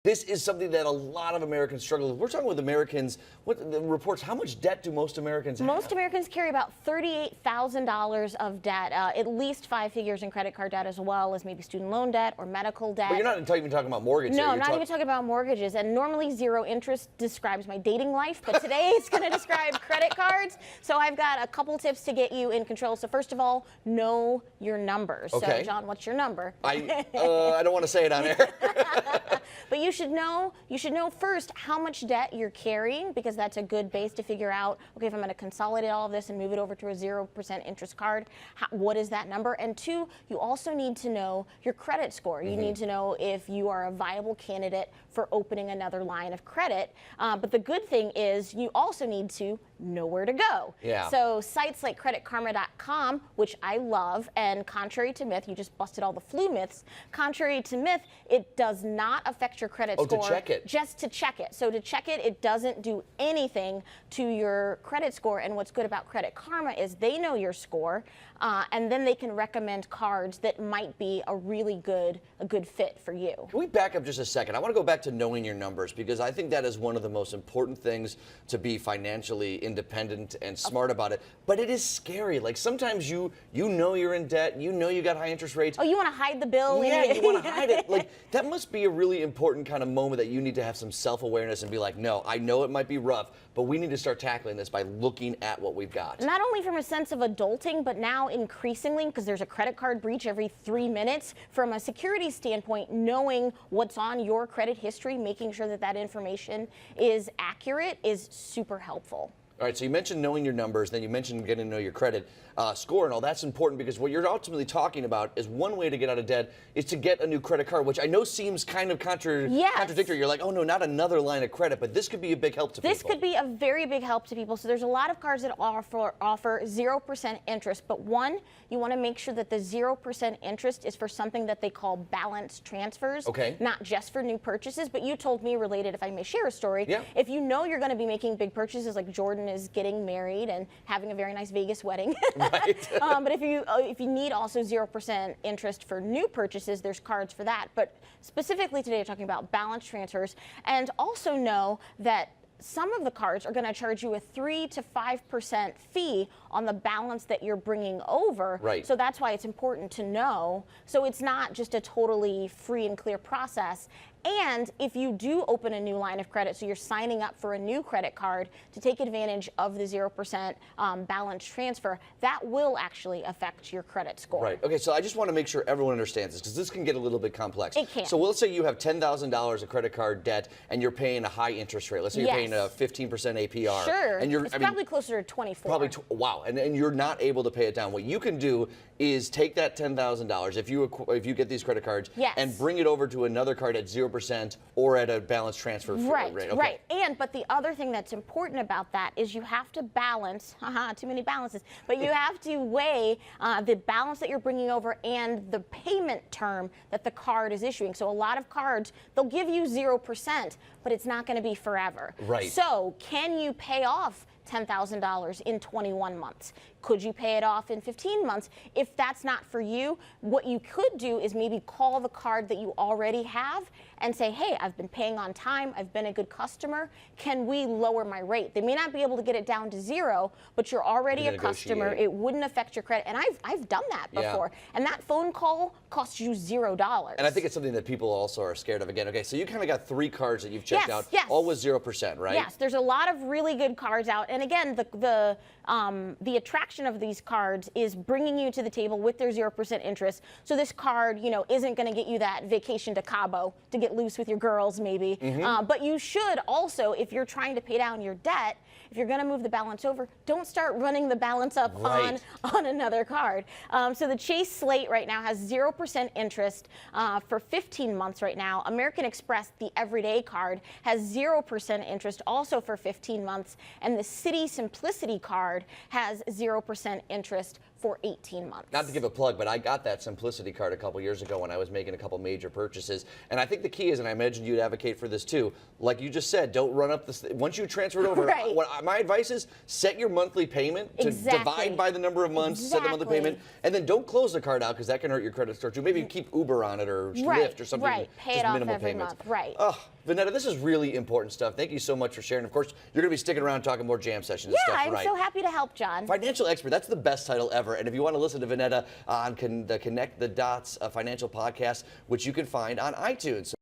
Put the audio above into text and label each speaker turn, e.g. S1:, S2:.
S1: This is something that a lot of Americans struggle with. We're talking with Americans. What the reports? How much debt do most Americans have?
S2: Most Americans carry about $38,000 of debt, at least 5 figures in credit card debt, as well as maybe student loan debt or medical debt.
S1: But you're not even talking about mortgages.
S2: No, not even talking about mortgages. And normally zero interest describes my dating life, but today it's going to describe credit cards. So I've got a couple tips to get you in control. So first of all, know your numbers.
S1: Okay.
S2: So John, what's your number?
S1: I don't want to say it on air.
S2: But you should know first how much debt you're carrying, because that's a good base to figure out, okay, if I'm going to consolidate all of this and move it over to a 0% interest card, what is that number? And two, you also need to know your credit score. You need to know if you are a viable candidate for opening another line of credit. But the good thing is you also need to know where to go.
S1: Yeah.
S2: So sites like creditkarma.com, which I love, and contrary to myth, you just busted all the flu myths, contrary to myth, it does not affect your credit score.
S1: To check it.
S2: Just to check it. So to check it, it doesn't do anything to your credit score. And what's good about Credit Karma is they know your score, and then they can recommend cards that might be a good fit for you.
S1: Can we back up just a second? I want to go back to knowing your numbers, because I think that is one of the most important things to be financially independent and smart about it. But it is scary. Like sometimes you know you're in debt, you know you got high interest rates.
S2: Oh, you want to hide the bill?
S1: Yeah, you want to hide it. Like that must be a really important kind of moment that you need to have some self-awareness and be like, no, I know it might be rough, but we need to start tackling this by looking at what we've got.
S2: Not only from a sense of adulting, but now increasingly, because there's a credit card breach every 3 minutes, from a security standpoint, knowing what's on your credit history, making sure that that information is accurate is super helpful.
S1: All right, so you mentioned knowing your numbers, then you mentioned getting to know your credit score and all. That's important, because what you're ultimately talking about is one way to get out of debt is to get a new credit card, which I know seems kind of contradictory. You're like, oh no, not another line of credit, but this could be a big help to people.
S2: This could be a very big help to people. So there's a lot of cards that offer 0% interest, but one, you want to make sure that the 0% interest is for something that they call balance transfers.
S1: Okay.
S2: Not just for new purchases, but you told me, related, if I may share a story,
S1: yeah.
S2: If you know you're going to be making big purchases, like Jordan is getting married and having a very nice Vegas wedding.
S1: Right.
S2: But if you need also 0% interest for new purchases, there's cards for that. But specifically today, we're talking about balance transfers, and also know that some of the cards are going to charge you a 3 to 5% fee on the balance that you're bringing over.
S1: Right.
S2: So that's why it's important to know. So it's not just a totally free and clear process. And if you do open a new line of credit, so you're signing up for a new credit card to take advantage of the 0% balance transfer, that will actually affect your credit score.
S1: Right. Okay, so I just want to make sure everyone understands this, because this can get a little bit complex.
S2: It can.
S1: So let's say you have $10,000 of credit card debt and you're paying a high interest rate. Let's say you're paying a 15% APR.
S2: Sure.
S1: And
S2: it's probably closer to 24.
S1: Probably, wow. And you're not able to pay it down. What you can do is take that $10,000 if you get these credit cards, and bring it over to another card at 0% or at a balance transfer rate. Okay.
S2: Right. But the other thing that's important about that is you have to balance, too many balances, but you have to weigh the balance that you're bringing over and the payment term that the card is issuing. So a lot of cards, they'll give you 0%, but it's not going to be forever.
S1: Right.
S2: So can you pay off $10,000 in 21 months? Could you pay it off in 15 months? If that's not for you, what you could do is maybe call the card that you already have and say, hey, I've been paying on time, I've been a good customer, can we lower my rate? They may not be able to get it down to 0, but you're already a customer, it wouldn't affect your credit. And I've done that before. And that phone call costs you $0.
S1: And I think it's something that people also are scared of. Again, okay, so you kind of got 3 cards that you've checked out, all with 0%, right?
S2: Yes, there's a lot of really good cards out. And again, the attraction of these cards is bringing you to the table with their 0% interest. So this card, isn't going to get you that vacation to Cabo to get loose with your girls, maybe. But you should also, if you're trying to pay down your debt, if you're going to move the balance over, don't start running the balance up on another card. So the Chase Slate right now has 0% interest for 15 months right now. American Express, the Everyday card, has 0% interest also for 15 months. And the City Simplicity card has 0% interest for 18 months.
S1: Not to give a plug, but I got that Simplicity card a couple years ago when I was making a couple major purchases. And I think the key is, and I imagine you'd advocate for this too, like you just said, don't run up this. Once you transfer it over,
S2: Right.
S1: my advice is set your monthly payment to divide by the number of months, set the monthly payment, and then don't close the card out because that can hurt your credit score too. Maybe keep Uber on it or Lyft or something.
S2: Right, pay
S1: just
S2: it off
S1: minimal
S2: every
S1: payments.
S2: month, right.
S1: Oh, Vonetta, this is really important stuff. Thank you so much for sharing. Of course, you're going to be sticking around talking more jam sessions and stuff,
S2: I'm
S1: right?
S2: so happy to help, John.
S1: Financial Expert, that's the best title ever. And if you want to listen to Vonetta on the Connect the Dots financial podcast, which you can find on iTunes.